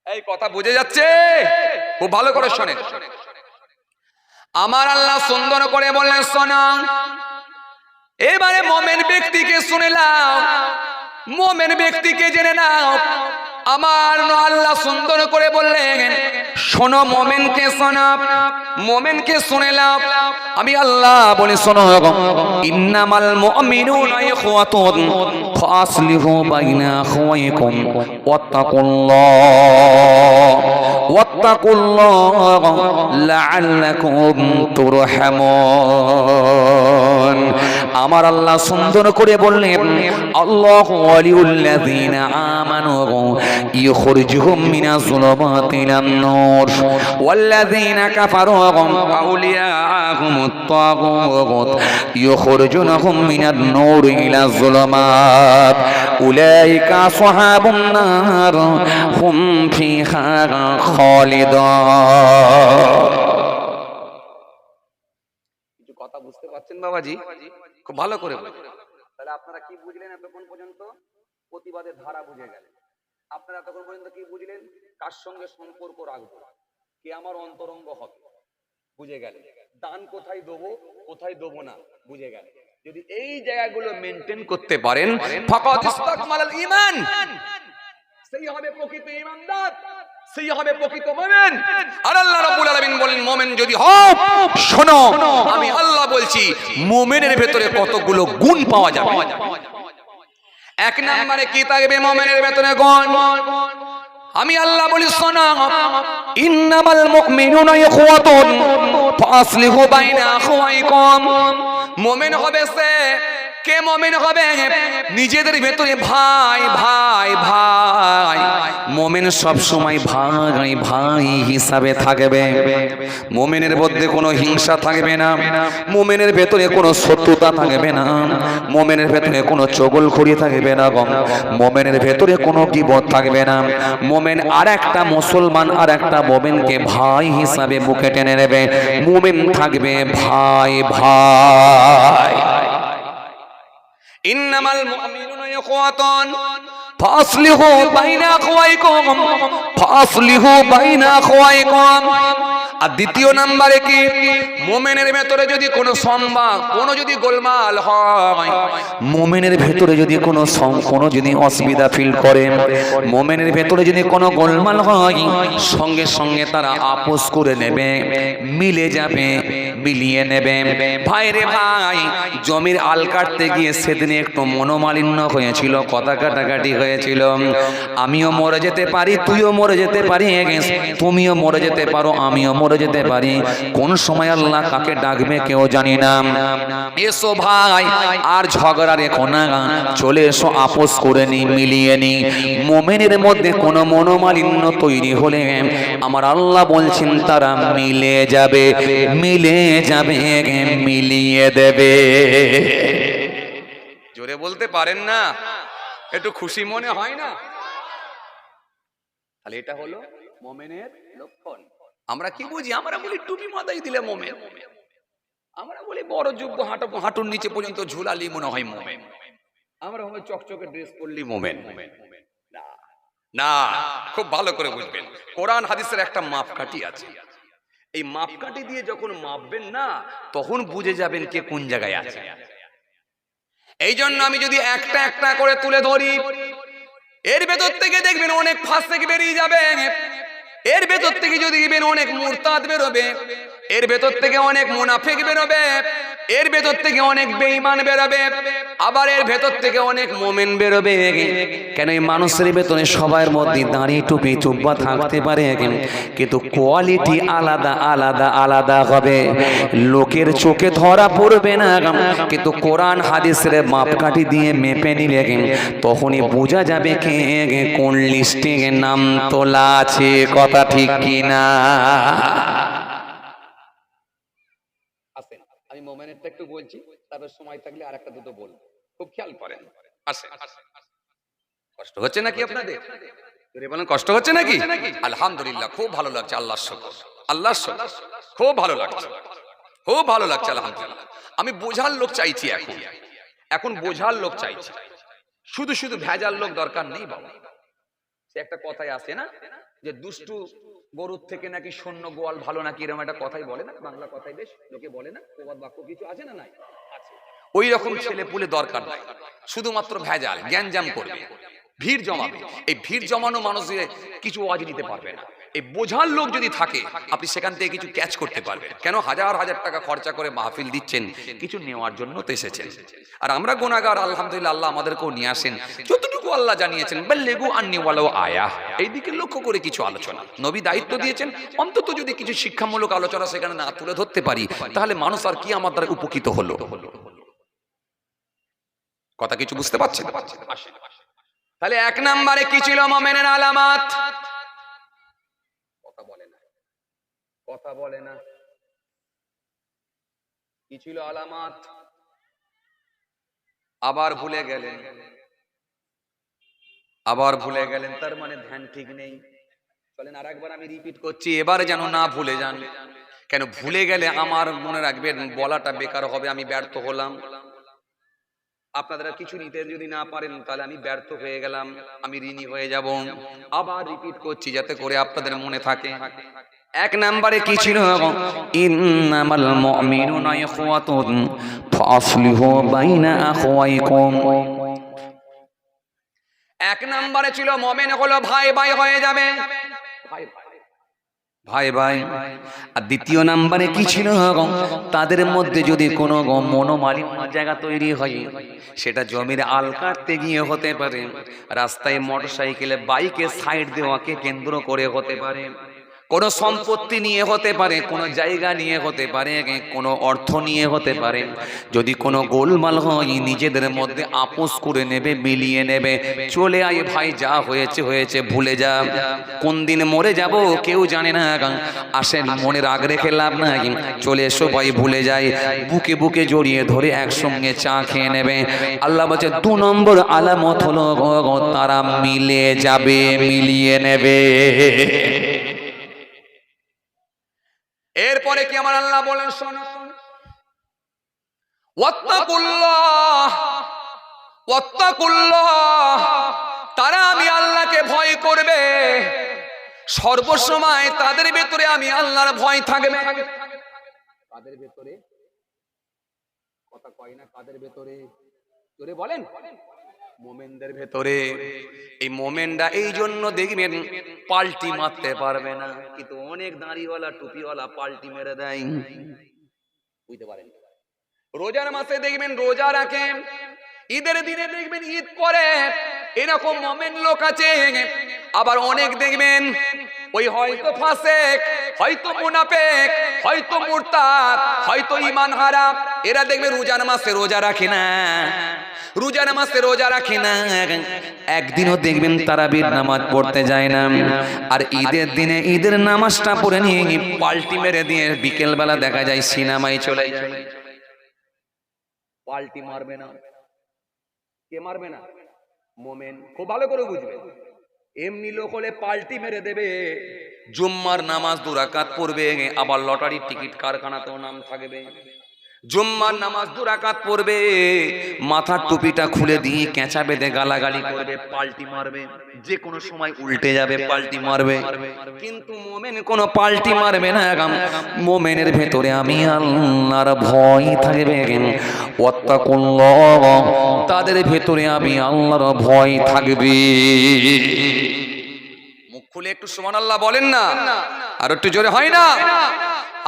এই কথা বুঝে যাচ্ছে? খুব ভালো করে শোনেন। আমার আল্লাহ সুন্দর করে বললেন শোনো, এবারে মুমিন ব্যক্তিকে শুনে নাও, মুমিন ব্যক্তিকে জেনে নাও। আমার আল্লাহ সুন্দর করে বললেন শোনো, মুমিনকে শোনো, মুমিনকে শুনে নাও। আমি আল্লাহ বলি শোনো, ইন্নামাল মুমিনুনা ইখওয়াতুন ফাসলিহু বাইনা আখাওয়াইকুম ওয়াত্তাকুল্লাহ লাআল্লাকুম তুরহামুন। আমার আল্লাহ সুন্দর করে বললেন আল্লাহু ওয়ালিউল্লাযিনা আমানু ইখরিজুহুম মিনাজ যুলুমাতি ইলান নূর ওয়াল্লাযিনা কাফারু আউলিয়াহুমুত তাগুত ইখরিজুনহুম মিনান নূর ইলাজ যুলুমাত উলাইকা আসহাবুন নার হুম ফিহা খালিদুন। কিছু কথা বুঝতে পারছেন বাবাজি? খুব ভালো করে বুঝুন। তাহলে আপনারা কি বুঝলেন এতক্ষণ পর্যন্ত? প্রতিবাদের ধারা বুঝে গেলেন। আপনারা এতক্ষণ পর্যন্ত কি বুঝলেন? কার সঙ্গে সম্পর্ক রাখবো, কে আমার অন্তরঙ্গ হবে, বুঝে গেলেন। দান কোথায় দেবো, কোথায় দেবো না, বুঝে গেলেন। যদি এই জায়গাগুলো মেনটেন করতে পারেন, ফাকাদ ইসতাকমালাল ঈমান, সেই হবে প্রকৃত ঈমানদার, সেই হবে প্রকৃত মুমিন। আর আল্লাহ রাব্বুল আলামিন বলেন মুমিন যদি হও, শোনো আমি আল্লাহ বলছি মুমিনের ভেতরে কতগুলো গুণ পাওয়া যাবে। এক নম্বরে কি থাকবে মুমিনের ভেতরে গুণ? আমি আল্লাহ বলি শোনো, ইন্নামাল মুমিনুনা ইখওয়াতুন ফাসলিহু বাইনা আখাওয়াইকুম। মুমিন হবে সে, কে মুমিন হবে? নিজেদের ভেতরে ভাই ভাই ভাই। মুমিন সব সময় ভাই ভাই হিসাবে থাকবে। মুমিনের মধ্যে কোনো হিংসা থাকবে না, মুমিনের ভেতরে কোনো শত্রুতা থাকবে না, মুমিনের ভেতরে কোনো চগলখড়ি থাকবে না, মুমিনের ভেতরে কোনো গীবত থাকবে না। মুমিন আরেকটা মুসলমান আরেকটা মুমিনকে ভাই হিসাবে বুকে টেনে নেবে। মুমিন থাকবে ভাই ভাই। ইন্নামাল মুমিনুনা ইখওয়াতুন ফাসলিহু বাইনা আখাওয়াইকুম, ফাসলিহু বাইনা আখাওয়াইকুম। আর দ্বিতীয় নম্বরে কি? মুমিনের ভেতরে যদি কোনো সংবাদ, কোনো যদি গোলমাল হয়, মুমিনের ভেতরে যদি কোনো যদি অসুবিধা ফিল করে, মুমিনের ভেতরে যদি কোনো গোলমাল হয়, সঙ্গে সঙ্গে তারা আপোষ করে নেবে, মিলে যাবে, মিলিয়ে নেবে। ভাই রে ভাই, জমির আল কাটতে গিয়ে সেদিনে একটু মনোমালিন্য হয়েছিল, কথা কাটাকাটি হয়েছিল। আমিও মরে যেতে পারি, তুইও মরে যেতে পারি, তুমিও মরে যেতে পারো, আমিও মরে যেতে পারি। কোন সময় আল্লাহ কাকে ডাকবে কেউ জানি না। এসো ভাই, আর ঝগড়া রেখো না, চলে এসো, আপোষ করে নি, মিলিয়ে নি। মুমিনের মধ্যে কোনো মনোমালিন্য তৈরি হলে আমার আল্লাহ বলছেন তারা মিলে যাবে, মিলে যাবে, মিলিয়ে দেবে। জোরে বলতে পারেন না? একটু খুশি মনে হয় না? তাহলে এটা হলো মুমিনের লক্ষণ। আমরা কি বুঝি? আমরা বলি টুপি মাথায় দিলে মুমিন, আমরা বলি বড় যুব্ব হাঁটুর নিচে পর্যন্ত ঝুলালি মনে হয় মুমিন, আমরা হয় চকচকে ড্রেস পরলি মুমিন। না না, খুব ভালো করে বুঝবেন, কোরআন হাদিসের একটা মাপকাঠি আছে। এই মাপকাঠি দিয়ে যখন মাপবেন না, তখন বুঝে যাবেন কে কোন জায়গায় আছে। এই জন্য আমি যদি একটা একটা করে তুলে ধরি, এর ভেতর থেকে দেখবেন অনেক ফাসিক বেরিয়ে যাবে, এর ভেতর থেকে যদি দেখবেন অনেক মুরতাদ বেরোবে, এর ভেতর থেকে অনেক মুনাফিক বেরোবে, এর ভেতর থেকে অনেক বেঈমান বেরোবে, আবার এর ভেতর থেকে অনেক মুমিন বেরোবে। কেন? এই মানুষের ভেতরে সবার মধ্যে দাড়ি টুপি জুব্বা থাকতে পারে, কিন্তু কোয়ালিটি আলাদা আলাদা আলাদা হবে। লোকের চোখে ধরা পড়বে না, কিন্তু কোরআন হাদিসের মাপকাঠি দিয়ে মেপে নিলে তখনই বোঝা যাবে কে কোন লিস্টে নাম তোলা আছে। কথা ঠিক কিনা? আমি মোমেনেরটা একটু বলছি, তারপর সময় থাকলে আর একটা দুটো বলবো, খুব খেয়াল করেন। আসেন। কষ্ট হচ্ছে নাকি আপনাদের? বলেন কষ্ট হচ্ছে নাকি? আলহামদুলিল্লাহ, খুব ভালো লাগছে, আল্লাহর শুকর, আল্লাহর শুকর, খুব ভালো লাগছে, খুব ভালো লাগছে, আলহামদুলিল্লাহ। আমি বোঝার লোক চাইছি, এখন বোঝার লোক চাইছি, শুধু শুধু ভেজাল লোক দরকার নেই বাবা। সে একটা কথাই আছে না, যে দুষ্টু গরুর থেকে নাকি শূন্য গোয়াল ভালো নাকি, এরকম একটা কথাই বলে না, বাংলা কথাই বেশ লোকে বলে না, প্রবাদ বাক্য কিছু আছে না? নাই আছে। ওই রকম ছেলে পুলে দরকার নাই, শুধুমাত্র ভেজাল জ্ঞানজাম করবে, ভিড় জমাবে। এই ভিড় জমানো মানুষ কিছু ওয়াজ নিতে পারবে না। এই বোঝার লোক যদি থাকে আপনি সেখান থেকে কিছু ক্যাচ করতে পারবেন। কেন হাজার হাজার টাকা খরচা করে মাহফিল দিচ্ছেন, কিছু নেওয়ার জন্য তো এসেছেন। আর আমরা গুনাহগার, আলহামদুলিল্লাহ আল্লাহ আমাদেরকেও নিয়ে আসেন যতটুকু আল্লাহ জানিয়েছেন, বাল্লিগু আন্নি ওয়ালাউ আয়া, এই দিকে লক্ষ্য করে কিছু আলোচনা নবী দায়িত্ব দিয়েছেন। অন্তত যদি কিছু শিক্ষামূলক আলোচনা সেখানে না তুলে ধরতে পারি, তাহলে মানুষ আর কি আমার দ্বারা উপকৃত হলো? কথা কিছু বুঝতে পারছেন? তাহলে এক নম্বরে কি ছিল মুমিনের আলামত? কথা বলে না, কথা বলে না। কি ছিল আলামত? আবার ভুলে গেলেন, আবার ভুলে গেলেন, তার মানে ধ্যান ঠিক নেই। চলেন আর একবার আমি রিপিট করছি, এবার যেন না ভুলে যান। কেন ভুলে গেলে আমার মনে রাখবেন বলাটা বেকার হবে, আমি ব্যর্থ হলাম। আপনারা কিছু নিতে যদি না পারেন তাহলে আমি ব্যর্থ হয়ে গেলাম, আমি ঋণী হয়ে যাব। আবার রিপিট করছি যাতে করে আপনাদের মনে থাকে। এক নম্বরে কি ছিল? ইন্নামাল মুমিনুনা ইখওয়াতুন ফাসলিহু বাইনা আখওয়াইকুম। এক নম্বরে ছিল মুমিন হলো ভাই ভাই হয়ে যাবে, ভাই ভাই ভাই। আর দ্বিতীয় নম্বরে কি ছিল? তাদের মধ্যে যদি কোনো মনোমালিন্য জায়গা তৈরি হয়, সেটা জমির আল কাটতে গিয়ে হতে পারে, রাস্তায় মোটরসাইকেলে বাইকে সাইড দেওয়াকে কেন্দ্র করে হতে পারে, কোনো সম্পত্তি নিয়ে হতে পারে, কোনো জায়গা নিয়ে হতে পারে, কোনো অর্থ নিয়ে হতে পারে। যদি কোনো গোলমাল হয় নিজেদের মধ্যে আপোষ করে নেবে, মিলিয়ে নেবে, চলে আয় ভাই যা হয়েছে হয়েছে, ভুলে যা। কোন দিন মরে যাব কেউ জানে না, আসেন মনে রাগ রেখে লাভ নাই, চলে এসো ভাই ভুলে যাই, বুকে বুকে জড়িয়ে ধরে একসঙ্গে চা খেয়ে নেবে। আল্লাহ বলছে 2 নম্বর আলামত হলো তারা মিলে যাবে, মিলিয়ে নেবে। এরপরে কি আমার আল্লাহ বলেন, শোনো, ওয়াত্তাকুল্লাহ, ওয়াত্তাকুল্লাহ, তারা আমি আল্লাহকে ভয় করবে সর্বসময়, তাদের ভেতরে আমি আল্লাহর ভয় থাকবে। কাদের ভেতরে? কথা কয় না, কাদের ভেতরে? জোরে বলেন। মোমেনদের ভেতরে। এই মোমেনরা এই জন্য দেখবেন পাল্টি মারতে পারবে না, কিন্তু অনেক দাড়িওয়ালা টুপিওয়ালা পাল্টি মেরে দেয়, বুঝতে পারেন? রোজার মাসে দেখবেন রোজা রাখে, ঈদের দিনে দেখবেন ঈদ করে, এরকম মোমেন লোক আছে। আবার অনেক দেখবেন ওই হয়তো ফাসেক, হয়তো মুনাফিক, হয়তো মুরতাদ, হয়তো ঈমান হারা, এরা দেখবে রোজার মাসে রোজা রাখে না, রোজার মাসে রোজা রাখে না, একদিনও দেখবেন তারাবির নামাজ পড়তে যায় না। আর ঈদের দিনে ঈদের নামাজটা পড়ে নিয়ে পাল্টি মেরে দিয়ে বিকেল বেলা দেখা যায় সিনেমায় চলে যায়। পাল্টি মারবে না, কে মারবে না? মোমেন। খুব ভালো করে বুঝবে, এমনি লোক হলে পাল্টি মেরে দেবে, জুম্মার নামাজ 2 রাকাত পড়বে, আবার লটারির টিকিট কারখানাতেও নাম থাকবে, জুম্মার নামাজ 2 রাকাত পড়বে, মাথার টুপিটা খুলে দিয়ে কেঁচা বেঁধে গালাগালি করবে, পাল্টি মারবে, যে কোনো সময় উল্টে যাবে, পাল্টি মারবে। কিন্তু মোমেন কোনো পাল্টি মারবে না, মোমেনের ভেতরে আমি আল্লাহর ভয় থাকবে। ওয়াত্তাকুল্লাহ, তাদের ভেতরে আমি আল্লাহর ভয় থাকবে। মুখ খুলে একটু সুবহানাল্লাহ বলেন না, আর একটু জোরে হয় না?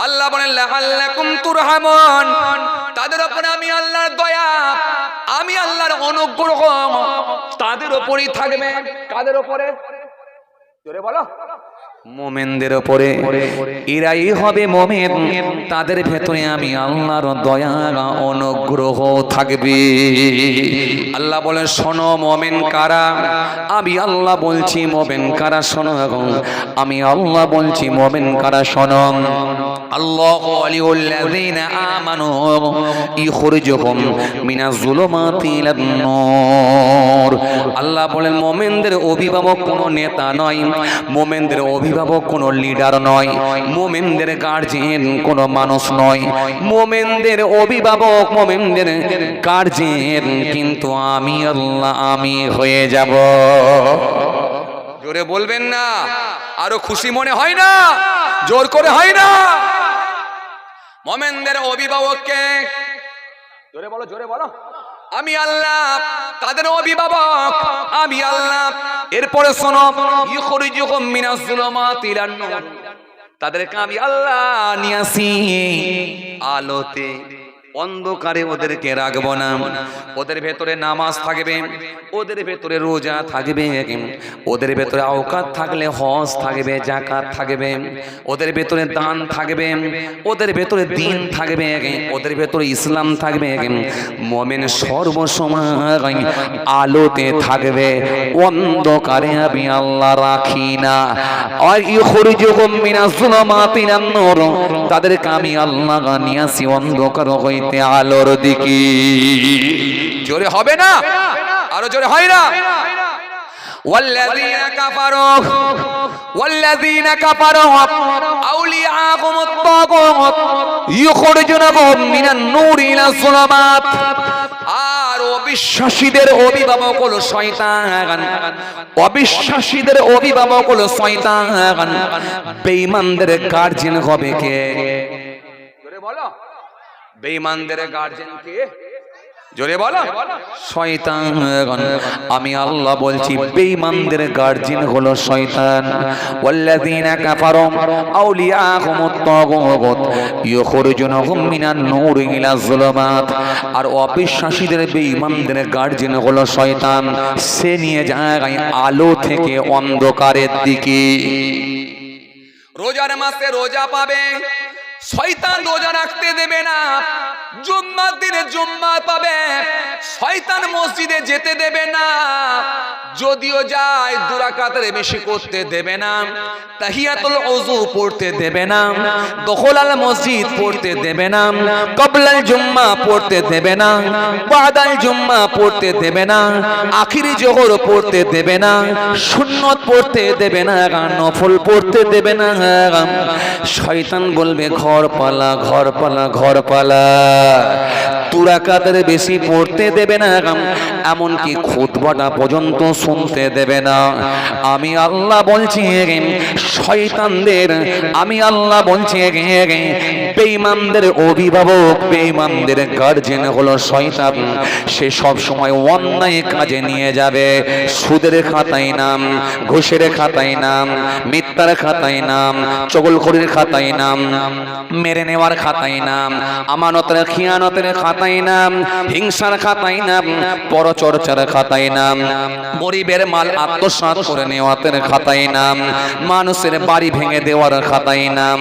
আল্লাহ বলেন লাআল্লাকুম তুরহামুন, তাদের উপরে আমি আল্লাহর দয়া, আমি আল্লাহর অনুগ্রহ তাদের উপরেই থাকবে। কাদের উপরে? জোরে বলো। মোমেনদের উপরে। এরাই হবে মোমেন, তাদের ভেতরে আমি আল্লাহর দয়া অনুগ্রহ থাকবে। আল্লাহ বলেন শোনো মোমেন কারা, আমি আল্লাহ বলছি মোমেন কারা শোনো, আমি আল্লাহ বলছি মোমেন কারা শোনো। আল্লাহু ওয়ালিউল্লাযীনা আমানু ইখরিজুহুম মিনাজ যুলুমাতি ইলান নূর। আল্লাহ বলেন মোমেনদের অভিভাবক কোনো নেতা নয়, মোমেনদের অভিভাবক কোনো লিডার নয়, মোমেনদের গার্জিয়ান কোনো মানুষ নয়, মোমেনদের অভিভাবক, মোমেনদের গার্জিয়ান কিন্তু আমি আল্লাহ, আমি হয়ে যাব। জোরে বলবেন না, আরো খুশি মনে হয় না? জোর করে হয় না? মুমিনদের অভিভাবককে জোরে বলো, জোরে বলো, আমি আল্লাহ তাদের অভিভাবক, আমি আল্লাহ। এরপরে শোনো, ইখরিজুহুম মিনাজ যুলুমাতি ইলান নূর, তাদেরকে আমি আল্লাহ নিয়ে আসি আলোতে, অন্ধকারে ওদেরকে রাখবো না। ওদের ভেতরে নামাজ থাকবে, ওদের ভেতরে রোজা থাকবে, ওদের ভেতরে আওকাত থাকলে হজ থাকবে, যাকাত থাকবে, ওদের ভেতরে দান থাকবে, ওদের ভেতরে দ্বীন থাকবে, ওদের ভেতরে ইসলাম থাকবে। মুমিন সর্বসময় আলোতে থাকবে, অন্ধকারে আমি আল্লাহ রাখি না। আর ইখরিজুহুম মিনাজ যুলুমাতি ইলান নূর, তাদেরকে আমি আল্লাহ নিয়ে আসি অন্ধকার হইতে আলোর দিকে। জোরে হবে না? আরো জোরে হয় না? والذين كفروا أولياءهم الطاغوت يخرجونهم من النور إلى الظلمات। আর অবিশ্বাসীদের অভিভাবক হলো শয়তান, অবিশ্বাসীদের অভিভাবক হলো শয়তান, বেঈমানদের গার্জিয়ান হবে কে? জোরে বলো, বেঈমানদের গার্জিয়ান কে? জোরে বলো, শয়তান। আমি আল্লাহ বলছি বেঈমানদের গার্জিয়ান হলো শয়তান। ওয়াল্লাযীনা কাফারু আউলিয়াহুমুত তাগুত ইখরিজুনহুম মিনান নূরি ইলাজ যুলুমাত। আর অবিশ্বাসীদের বেঈমানদের গার্জিয়ান হলো শয়তান, সে নিয়ে যায় আলো থেকে অন্ধকারের দিকে। রোজার মাসে রোজা পাবে, শয়তান রোজা রাখতে দেবে না। জুম্মার দিনে জুম্মা পাবে, শয়তান মসজিদে যেতে দেবে না। যদিও যায় দু রাকাতের বেশি করতে দেবে না, তাহিয়াতুল ওযু পড়তে দেবে না, দুখুলাল মসজিদ পড়তে দেবে না, ক্বাবলাল জুম্মা পড়তে দেবে না, বাদাল জুম্মা পড়তে দেবে না, আখিরি জোহর পড়তে দেবে না, সুন্নত পড়তে দেবে না, নফল পড়তে দেবে না। শয়তান বলবে ঘর পালা, ঘর পালা, ঘর পালা। দু রাকাতের বেশি পড়তে দেবে না, এমনকি খুতবাটা পর্যন্ত শুনতে দেবে না। আমি আল্লাহ বলছি শয়তানদের, আমি আল্লাহ বলছি বেঈমানদের অভিভাবক, বেঈমানদের গার্জিয়ান হলো শয়তান। সে সব সময় অন্যায় কাজে নিয়ে যাবে। সুদের খাতায় নাম, ঘুষের খাতায় নাম, মিথ্যার খাতায় নাম, চগলখড়ির খাতায় নাম, মেরে নেওয়ার খাতায় নাম, আমানতের খিয়ানতের খাতায় নাম, হিংসার খাতায় নাম, পরচর্চার খাতায় নাম, গরিবের মাল আত্মসাৎ করে নেওয়াতের খাতায় নাম, মানুষের বাড়ি ভেঙে দেওয়ার খাতায় নাম,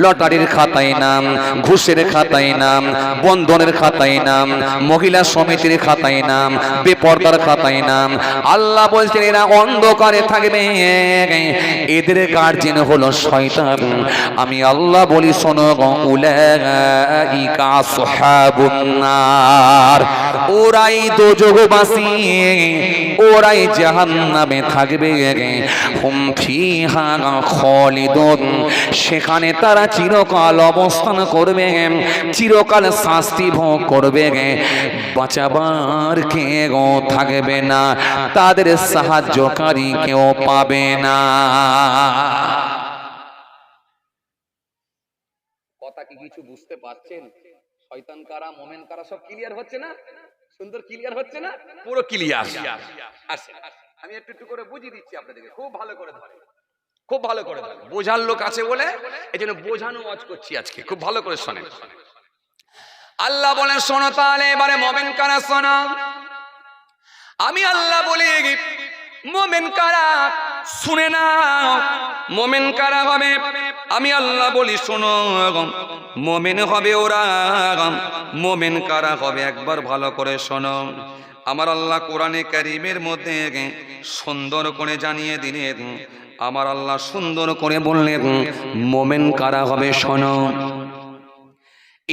লটারির খাতায় নাম, ঘুষের খাতায় নাম, বন্ধনের খাতায় নাম, মহিলা সমিতির খাতায় নাম, বেপরদার খাতায় নাম। আল্লাহ বলছেন এরা অন্ধকারে থাকবে, এদের গার্জিয়ান হলো শয়তান। আমি আল্লাহ বলি শোনো, উলাইকা আসহাবুন নার, ওরাই দোজখবাসী, ওরাই জাহান্নামে থাকবে। হুম ফিহা খালিদুন, সেখানে তারা চিরকাল অবস্থান করবে, চিরকাল শাস্তি ভোগ করবে। বাঁচাবার কেউ থাকবে না, তাদের সাহায্যকারী কেউ পাবে না। কথা কি কিছু বুঝতে পারছেন? শয়তান কারা, মুমিন কারা সব ক্লিয়ার হচ্ছে না? সুন্দর ক্লিয়ার হচ্ছে না? পুরো ক্লিয়ার। আমি একটু একটু করে বুঝিয়ে দিচ্ছি আপনাদেরকে, খুব ভালো করে ধরে, খুব ভালো করে ধরে। বোঝার লোক আছে বলে এই জন্য বোঝানো ওয়াজ করছি আজকে, খুব ভালো করে শোনেন। আল্লাহ বলেন শোনো, তাহলে এবারে মুমিন কারা শোনো। আমি আল্লাহ বলি মুমিন কারা শুনে নাও। মুমিন কারা হবে? আমি আল্লাহ বলি শোনো, মুমিন হবে ওরা। মুমিন কারা হবে একবার ভালো করে শোনো। আমার আল্লাহ কোরআনে কারীমের মধ্যে সুন্দর করে জানিয়ে দিলেন, আমার আল্লাহ সুন্দর করে বললেন মুমিন কারা হবে শোনো।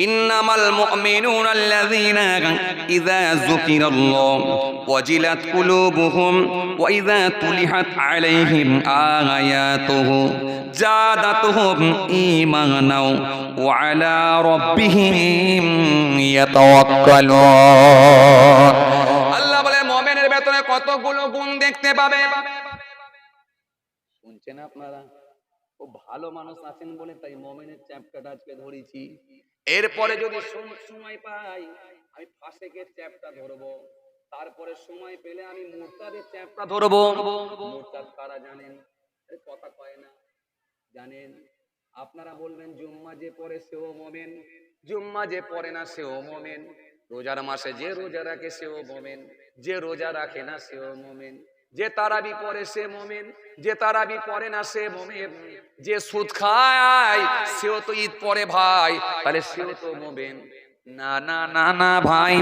ইন্নামাল মুমিনুনা আল্লাযীনা ইযা যুকিরাল্লাহু ওয়াজিলাত কুলুবুহুম ওয়া ইযা তুলিহাত আলাইহিম আয়াতুহু জাদাতুহুম ঈমানাও ওয়া আলা রাব্বিহিম ইয়াতাওয়াক্কালুন। আল্লাহ বলে মুমিনের ভেতরে কতগুলো গুণ দেখতে পাবে। শুনছেন আপনারা? ও ভালো মানুষ আছেন বলে তাই মোমেনের চ্যাপ্টারটা আজকে ধরেছি। এরপরে যদি সময় পাই আমি ফাসেকের চ্যাপ্টার ধরবো, তারপরে সময় পেলে আমি মুরতাদের চ্যাপ্টার ধরবো। মুরতাদ কারা জানেন? কথা কয় না, জানেন? আপনারা বলবেন জুম্মা যে পড়ে সেও মোমেন, জুম্মা যে পড়ে না সেও মোমেন, রোজার মাসে যে রোজা রাখে সেও মোমেন, যে রোজা রাখে না সেও মোমেন, যে তারাবি পড়ে সে মোমেন, যে তারাবি পড়ে না সে মোমেন, যে সুদ খায় সেও তো ঈদ পড়ে ভাই, তাহলে সেও তো মোমেন। না না না না ভাই,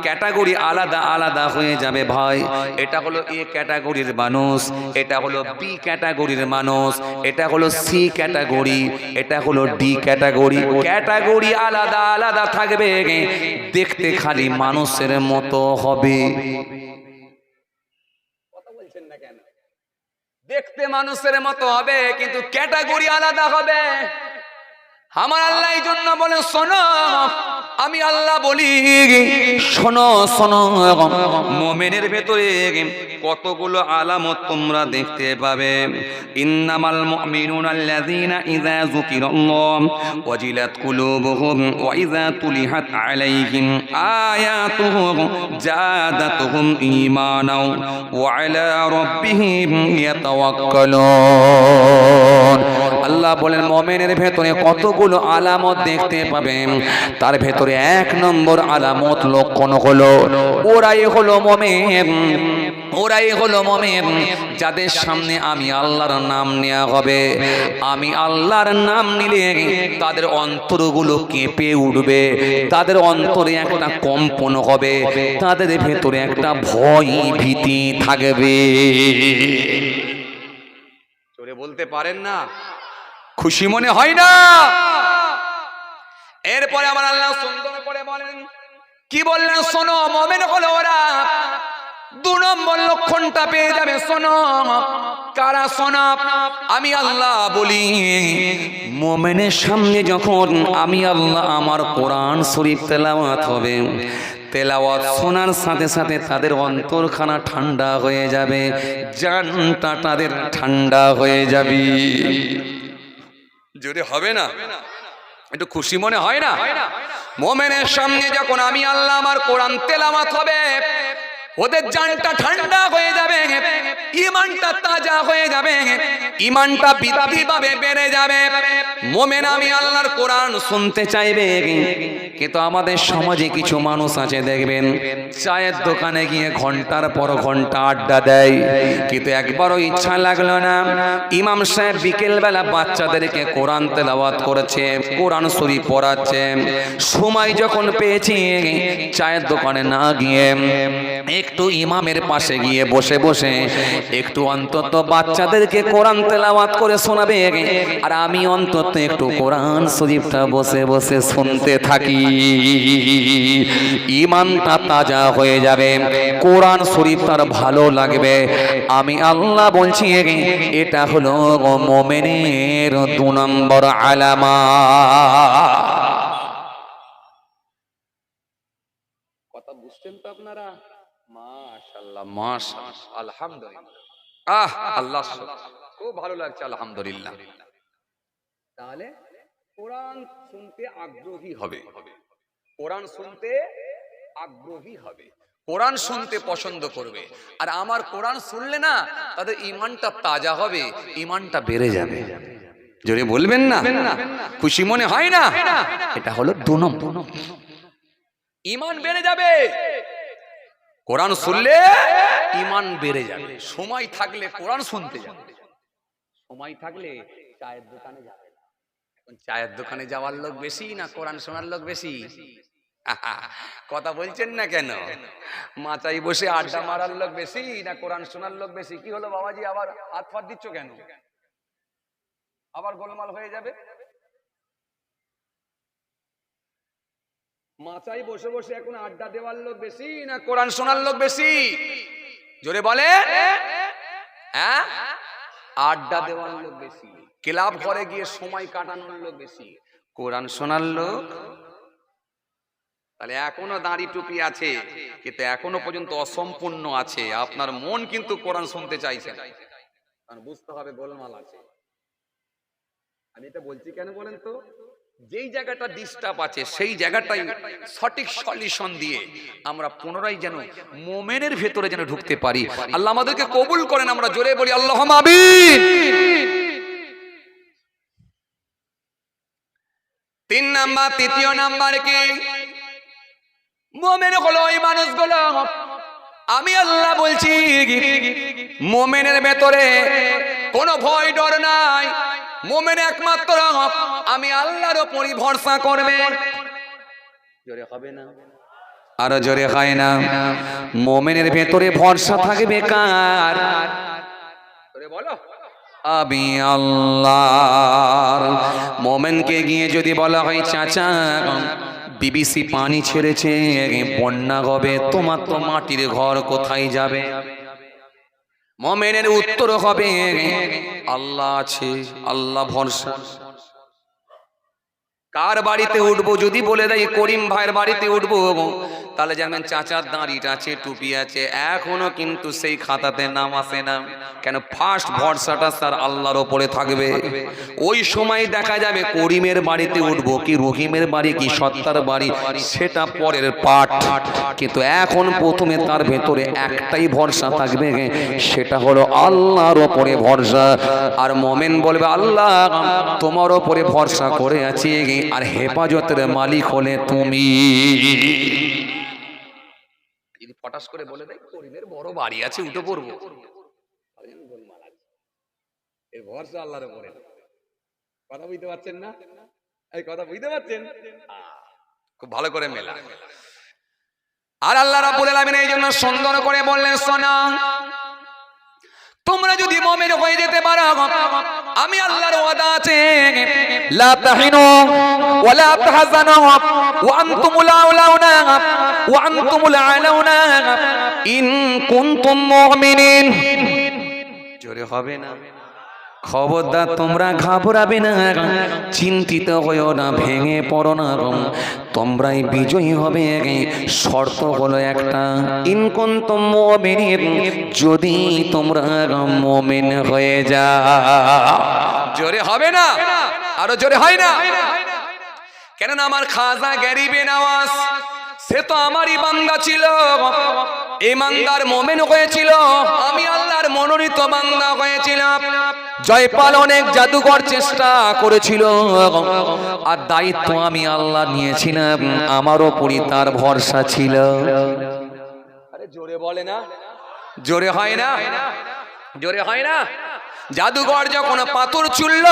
ক্যাটাগরি আলাদা আলাদা হয়ে যাবে ভাই। এটা হলো এ ক্যাটাগরির মানুষ, এটা হলো বি ক্যাটাগরির মানুষ, এটা হলো সি ক্যাটাগরি, এটা হলো ডি ক্যাটাগরি। ক্যাটাগরি আলাদা আলাদা থাকবে, দেখতে খালি মানুষের মতো হবে। কথা বলছেন না কেন? দেখতে মানুষের মতো হবে কিন্তু ক্যাটাগরি আলাদা হবে। আমার আল্লাহ এই জন্য বলে শোনো, আমি আল্লাহ বলি শোনো শোনো, মুমিনের ভেতরে কতগুলো আলামত তোমরা দেখতে পাবে। ইন্নামাল মুমিনুনা আল্লাযীনা ইযা যুকিরাল্লাহ ওয়াজিলাত কুলুবুহুম ওয়া ইযা তুলিহাত আলাইহিম আয়াতুহু জাদাতুহুম ঈমানাও ওয়া আলা রাব্বিহিম ইয়াতাওয়াক্কালুন। আল্লাহ বলেন মুমিনের ভেতরে কতগুলো আলামত দেখতে পাবেন, তার ভেতরে এক নম্বর আলামত লক্ষণ হলো ওরাই হলো মুমিন, ওরাই হলো মুমিন যাদের সামনে আমি আল্লাহর নাম নেওয়া হবে। আমি আল্লাহর নাম নিলে তাদের অন্তরগুলো কেঁপে উঠবে, তাদের অন্তরে একটা কম্পন হবে, তাদের ভেতরে একটা ভয় ভীতি থাকবে। জোরে বলতে পারেন না? খুশি মনে হয় না? এরপরে আমার আল্লাহ সুন্দর করে বলেন, কি বললেন? শোনো, মুমিন হলো ওরা। দু নম্বর লক্ষণটা পেয়ে যাবে। শোনো, কারা? শোনো, আমি আল্লাহ বলি মুমিনের সামনে যখন আমি আল্লাহ আমার কোরআন শরীফ তেলাওয়াত হবে, তেলাওয়াত শোনার সাথে সাথে তাদের অন্তরখানা ঠান্ডা হয়ে যাবে, জানটা তাদের ঠান্ডা হয়ে যাবে। যদি হবে না একটু খুশি মনে হয় না? মুমিনের সামনে যখন আমি আল্লাহ আমার কোরআন তেলাওয়াত হবে, ওদের জানটা ঠান্ডা হয়ে যাবে, ঈমানটা তাজা হয়ে যাবে, ঈমানটা বৃদ্ধি পাবে, বেড়ে যাবে। মুমিন আমি আল্লাহর কোরআন শুনতে চাইবে। কিন্তু আমাদের সমাজে কিছু মানুষ আছে দেখবেন চায়ের দোকানে গিয়ে ঘন্টার পর ঘন্টা আড্ডা দেয়, কিন্তু একবারও ইচ্ছা লাগলো না ইমাম সাহেব বিকেল বেলা বাচ্চাদেরকে কোরআন তেলাওয়াত করেছে, কোরআন শরীফ পড়াচ্ছে, সময় যখন পেয়েছি চায়ের দোকানে না গিয়ে একটু ইমামের পাশে গিয়ে বসে বসে একটু অন্তত বাচ্চাদেরকে কোরআন তেলাওয়াত করে শোনাবে, আর আমি অন্তত একটু কোরআন শরীফটা বসে বসে শুনতে থাকি। ঈমানটা তাজা হয়ে যাবে, কোরআন শরীফ তার ভালো লাগবে। আমি আল্লাহ বলছি এটা হলো মুমিনের 2 নম্বর আলামত। কথা বুঝছেন তো আপনারা? মাশাআল্লাহ মাশাআল্লাহ, আলহামদুলিল্লাহ। আল্লাহ খুব ভালো লাগছে, আলহামদুলিল্লাহ। তাহলে কোরআন শুনতে আগ্রহী হবে, কোরআন শুনতে আগ্রহী হবে, কোরআন শুনতে পছন্দ করবে। আর আমার কোরআন শুনলে না তাদের ঈমানটা তাজা হবে, ঈমানটা বেড়ে যাবে। জোরে বলবেন না? খুশি মনে হয় না? এটা হলো 2 নম্বর। ঈমান বেড়ে যাবে, কোরআন শুনলে ঈমান বেড়ে যাবে। সময় থাকলে কোরআন শুনতে যাবে, সময় থাকলে চায়ের দোকানে যাবে। এখন চায়ের দোকানে যাওয়ার লোক বেশি না কোরআন শোনার লোক বেশি? কথা বলছেন না কেন? মাথায় বসে আড্ডা মারার লোক বেশি না কোরআন শোনার লোক বেশি? কি হলো বাবাজি, আবার হাত ফাত দিচ্ছ কেন? আবার গোলমাল হয়ে যাবে। মাথায় বসে বসে এখন আড্ডা দেওয়ার লোক বেশি না কোরআন শোনার লোক বেশি? জোরে বলে। হ্যাঁ, আড্ডা দেওয়ার লোক বেশি, ক্লাব ঘরে গিয়ে সময় কাটানোর লোক বেশি, কোরআন শোনার লোক। তাহলে এখনো দাড়ি টুপি আছে কিন্তু এখনো পর্যন্ত অসম্পূর্ণ আছে, আপনার মন কিন্তু কোরআন শুনতে চাইছে না। কারণ বুঝতে হবে গোলমাল আছে। আমি এটা বলছি কেন বলেন তো, যেই জায়গাটা ডিস্টার্ব আছে সেই জায়গাটাই সঠিক সলিউশন দিয়ে আমরা পুনরায় যেন মোমেনের ভেতরে যেন ঢুকতে পারি। আল্লাহ আমাদেরকে কবুল করেন, আমরা জোরে বলি আল্লাহুম্মা আমিন। 3 নাম্বার, তৃতীয় নাম্বার কি? মোমেন হলো ওই মানুষগুলো, আমি আল্লাহ বলছি মোমেনের ভেতরে কোনো ভয় ডর নাই। মোমেন একমাত্র আমি আল্লাহর উপরই ভরসা করবে। জোরে হবে না? আরো জোরে হয় না? মোমেনের ভেতরে ভরসা থাকবে কার? জোরে বলো, আমি আল্লাহ। মোমেনকে গিয়ে যদি বলা হয় চাচা বিবিসি পানি ছেড়েছে, বন্যা হবে, তোমার তো মাটির ঘর কোথায় যাবে? মোমেনের উত্তর হবে আল্লাহ আছে, আল্লাহ ভরসা। কার বাড়িতে উঠবো যদি বলে দেয় করিম ভাইয়ের বাড়িতে উঠবো, তাহলে জানবেন চাচার দাঁড়িটা আছে, টুপি আছে, এখনো কিন্তু সেই খাতাতে নাম আসে না। কেন? ফার্স্ট ভরসাটা স্যার আল্লাহর ওপরে থাকবে। ওই সময় দেখা যাবে করিমের বাড়িতে উঠবো কি রহিমের বাড়ি কি সত্তার বাড়ি, সেটা পরের পাঠ। কিন্তু এখন প্রথমে তার ভেতরে একটাই ভরসা থাকবে, সেটা হলো আল্লাহর ওপরে ভরসা। আর মোমেন বলবে আল্লাহ তোমার ওপরে ভরসা করে আছি, আর হেফাজতের মালিক হলে তুমি। যদি পটাশ করে বলে দেয় করিমের বড় বাড়ি আছে উঠে পড়বো, এর ভরসা আল্লাহর উপরে। কথা বুঝতে পারছেন না? এই কথা বুঝতে পারছেন? খুব ভালো করে মেলা। আর আল্লাহ রাব্বুল আলামিন এই জন্য সুন্দর করে বললেন শোনো, তোমরা যদি মুমিন হয়ে যেতে পারো আমি আল্লাহর ওয়াদা আছে লা তাহিনু ওয়া লা তাহজানু ওয়া আনতুমুল আউলাউনা ওয়া আনতুমুল আলাউনা ইন কুনতুম মুমিনিন। জোরে হবে না? খবরদার তোমরা ঘাবড়াবে না, চিন্তিত হইও না, ভেঙে পড়ো না, তোমরাই বিজয়ী হবে। শর্ত হলো একটা, ইন কুনতুম মুমিনিন, যদি তোমরা মুমিন হয়ে যাও। জোরে হবে না? আরো জোরে হয় না? কেননা আমার খাজা গরিবে নওয়াজ সে তো আমারই বান্দা ছিল, ইমানদার মুমিন হয়েছিল, আমি আল্লাহর মনোনীত বান্দা হয়েছিলাম। জয়পাল অনেক জাদুকর চেষ্টা করেছিল, আর দায়িত্ব আমি আল্লাহ নিয়েছিলাম, আমার উপরই তার ভরসা ছিল। আরে জোরে বলে না? জোরে হয় না? জোরে হয় না? জাদুঘর যখন পাথর চুলল,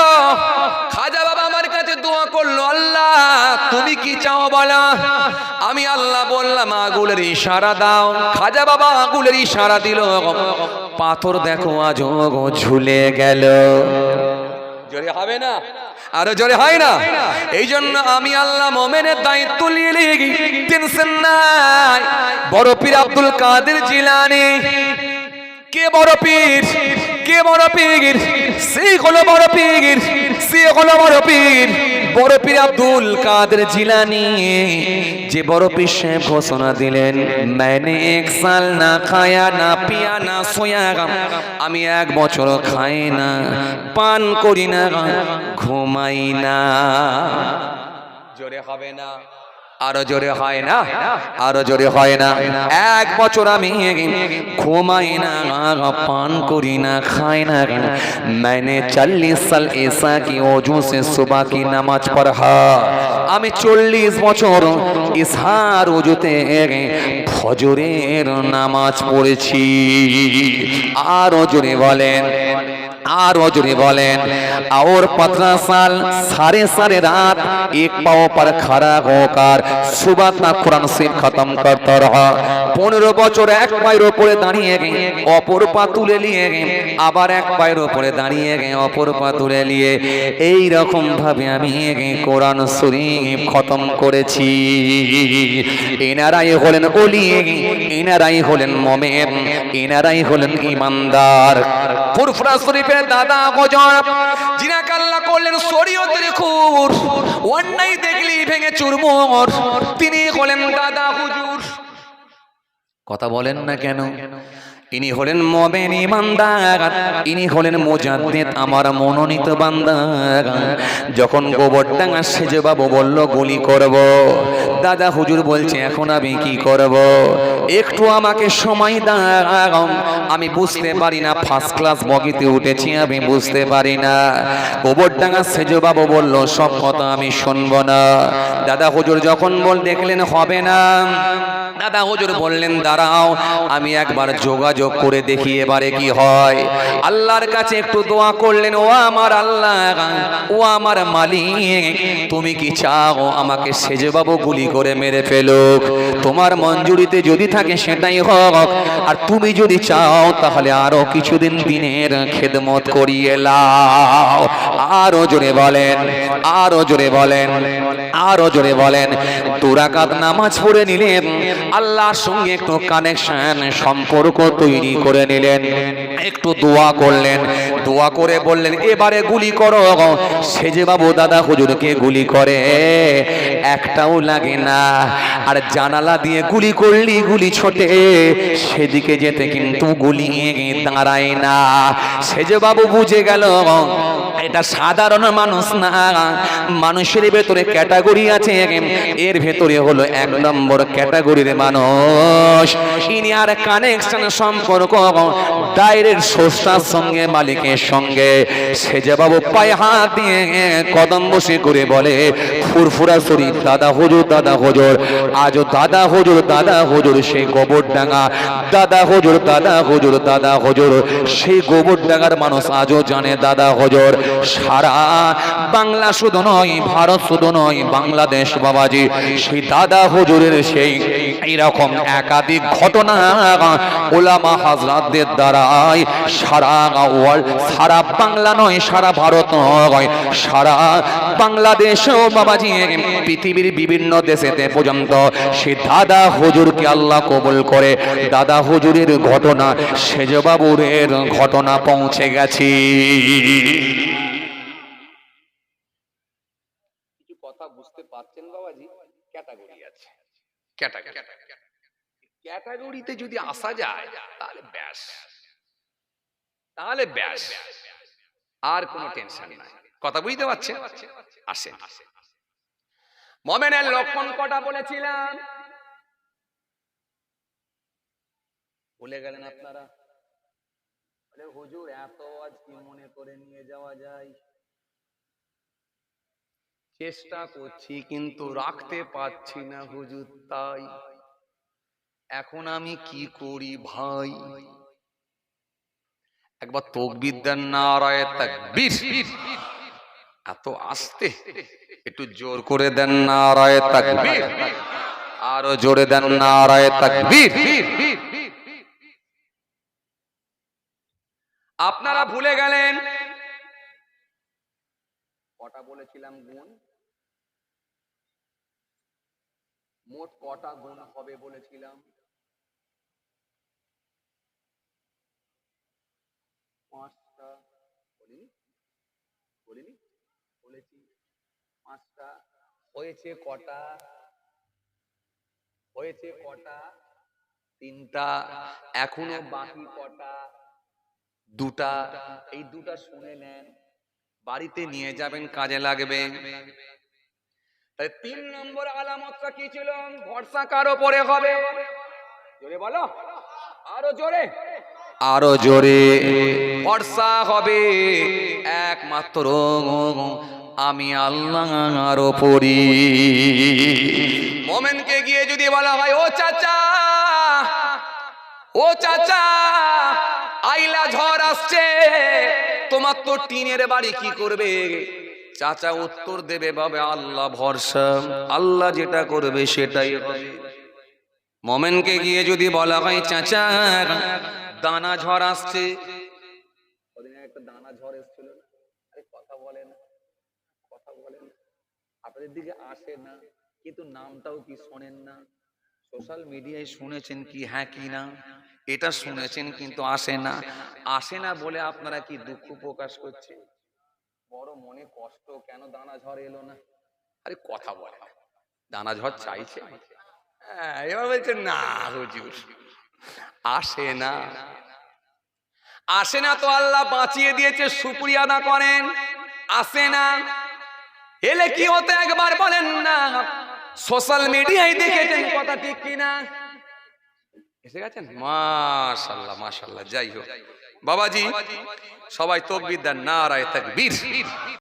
খাজা বাবা আমার কাছে দোয়া করলো, আল্লাহ তুমি কি চাও বলো। আমি আল্লাহ বললাম আগুলের ইশারা দাও। খাজা বাবা আগুলের ইশারা দিল, পাথর দেখো আজ ঝুলে গেল। জোরে হবে না? আরো জোরে হয় না? এই জন্য আমি আল্লাহ মোমেনের দায়িত্ব নিয়ে নিই, টেনশন নাই। বড় পীর আব্দুল কাদের জিলানী, কে বড় পীর? কে বড় পীর? সেই হলো বড় পীর, সে হলো বড় পীর। বড় পীর আব্দুল কাদের জিলানী, যে বড় পীর সাহেব ঘোষণা দিলেন मैंने एक साल ना खाया ना पिया ना सोया, আমি 1 বছর খাই না, পান করি না, ঘুমাই না। জোরে হবে না? আরো জোরে হয় না? আরো জোরে হয় না? 1 বছর আমি ঘুমাই না, পান করি না, খাই না। मैंने 40 साल ऐसा कि ओजू से सुबह की नमाज पढ़ा, আমি 40 বছর ইসহার ওজুতে ফজরের নামাজ পড়েছি। আরো জোরে বলেন, आरो जोरे बोलें, और 15 साल सारे रात एक पाँव पर खड़ा होकर सुबह तक कुरान शरीफ खत्म करता रहा। 15 বছর এক পায়ের উপরে দাঁড়িয়ে অপর পা তুলে নিয়ে আবার এক পায়ের উপরে দাঁড়িয়ে অপর পা তুলে নিয়ে এই রকম ভাবে আমি কোরআন শরীফ খতম করেছি। এনারাই হলেন ওলি, এনারাই হলেন মুমিন, এনারাই হলেন ঈমানদার। ফুরফুরা শরীফের দাদা গজব, যিনাকে আল্লাহ করলেন শরীয়তের খুর, অন্যায় দেখলি ভেঙে চুরমুর, তিনি হলেন দাদা হুজুর। কথা বলেন না কেন? ইনি হলেন মুমিন ইমানদার, ইনি হলেন মুজাদ্দিদ, আমার মনোনীত বান্দা। যখন গোবরডাঙ্গা সেজে বাবু বলল গুলি করব, দাদা হুজুর বলছে এখন আমি কি করব, একটু আমাকে সময় দাও, আমি বুঝতে পারি না, ফার্স্ট ক্লাস বগিতে উঠেছি, আমি বুঝতে পারি না। গোবরডাঙ্গা সেজে বাবু বলল সব কথা আমি শুনবো না। দাদা হুজুর যখন দেখলেন হবে না, দাদা হুজুর বললেন দাঁড়াও, আমি একবার যোগাযোগ করে দেখি এবারে কি হয়। আল্লাহর কাছে একটু দোয়া করলেন, ও আমার আল্লাহ, ও আমার মালিক, তুমি কি চাও আমাকে সেজে বাবু গুলি করে মেরে ফেলুক? তোমার মঞ্জুরিতে যদি থাকে সেটাই হোক, আর তুমি যদি চাও তাহলে আরো কিছুদিন দিনের খেদমত করিয়ে লাও। আরো জোরে বলেন, আরো জোরে বলেন, আরো জোরে বলেন। 2 রাকাত নামাজ পড়ে নিলেন, আল্লাহর সঙ্গে একটু কানেকশন সম্পর্ক তৈরি করে নিলেন, একটু দোয়া করলেন, দোয়া করে বললেন এবারে গুলি করো। সেজে বাবু দাদা হুজুরকে গুলি করে, একটাও লাগে না। আর জানালা দিয়ে গুলি করলি গুলি ছোটে, সেদিকে যেতে কিন্তু গুলি দাঁড়ায় না। সেজে বাবু বুঝে গেল এটা সাধারণ মানুষ না, মানুষের ভেতরে ক্যাটাগরি আছে, এর ভেতরে হলো 1 নম্বর ক্যাটাগরির মানুষ। ইনি আর কানেকশন সম্পর্ক ডাইরেক্ট স্রষ্টার সঙ্গে, মালিকের সঙ্গে। সেজে বাবু পায়ে হাত দিয়ে কদম বসে করে বলে ফুরফুরা শরীফ, দাদা হুজুর, দাদা হুজুর, আজও দাদা হুজুর, দাদা হুজুর সেই গোবরডাঙ্গা, দাদা হুজুর, দাদা হুজুর, দাদা হুজুর সেই গোবরডাঙ্গার মানুষ আজও জানে দাদা হুজুর। সারা বাংলা শুধু নয়, ভারত শুধু নয়, বাংলাদেশ বাবাজি সেই দাদা হুজুরের সেই এইরকম একাধিক ঘটনা ওলামা হাজরাতদের দ্বারাই সারা ওয়ার্ল্ড, সারা বাংলা নয়, সারা ভারত নয়, সারা বাংলাদেশেও বাবাজি পৃথিবীর বিভিন্ন দেশেতে পর্যন্ত সে দাদা হুজুরকে আল্লাহ কবুল করে দাদা হুজুরের ঘটনা, সেজ বাবুরের ঘটনা পৌঁছে গেছে। কিছু কথা বুঝতে পারছেন বাবাজি? ক্যাটাগরি আছে, ক্যাটাগরিতে যদি আসা যায় তাহলে ব্যাস, তাহলে ব্যাস, আর কোনো টেনশন নাই। কথা বুঝতে পারছেন? আসেন, মুমিনের লক্ষণ কটা বলেছিলাম, ভুলে গেলেন আপনারা? আরে হুজুর এত আজ কি মনে করে নিয়ে যাওয়া যায়? চেষ্টা করছি কিন্তু রাখতে পারছি না হুজুর, তাই এখন আমি কি করি ভাই? একবার তাকবীর দেন, নারায়ে তাকবীর। এত আস্তে, একটু জোর করে দেন নারায়ে তাকবীর, আরো জোরে দেন নারায়ে তাকবীর। আপনারা ভুলে গেলেন কটা বলেছিলাম গুণ, মোট কটা গুণ হবে বলেছিলাম? 5টা। বলিনি? বলিনি? বলেছি 5টা। হয়েছে কটা? হয়েছে কটা? 3টা। এখনো বাকি কটা? 2টা। এই 2টা শুনে নেন, বাড়িতে নিয়ে যাবেন, কাজে লাগবে। 3 নম্বর আলামতটা কি ছিল? ভরসা কার উপরে হবে? জোরে বলো, আরো জোরে, আরো জোরে। ভরসা হবে একমাত্র আমি আল্লাহর উপরে। মোমেনকে গিয়ে যদি বলা হয় ও চাচা, ও চাচা আইলা ঝড় আসছে, তোমার তো টিনের বাড়ি, কি করবে? চাচা উত্তর দেবে বাবা আল্লাহ ভরসা, আল্লাহ যেটা করবে সেটাই হবে। মোমেনকে গিয়ে যদি বলা হয় চাচা দানা ঝড় আসছে, ওদিন একটা দানা ঝড় এসেছিল, আরে কথা বলেন, কথা বলেন, আপনাদের দিকে আসে না কিন্তু নামটাও কি শোনেন না? সোশ্যাল মিডিয়ায় শুনেছেন কি হ্যাঁ কি না, এটা শুনেছেন কিন্তু আসে না। আসে না বলে আপনারা কি দুঃখ প্রকাশ করছেন? বড় মনে কষ্ট, কেন দানা ঝড় এলো না? আরে কথা বলে, দানা ঝড় চাইছে? হ্যাঁ, এবার বলছেন না হুজুর আসে না। আসে না তো আল্লাহ বাঁচিয়ে দিয়েছে, শুকরিয়া আদা করেন। আসে না, এলে কি হতো একবার বলেন না? সোশ্যাল মিডিয়ায় দেখেছেন, কথা ঠিক কিনা? এসে গেছেন, মাশাআল্লাহ মাশাআল্লাহ। যাই হোক বাবাজি, সবাই তাকবীর দেন, নারায়ে তাকবীর।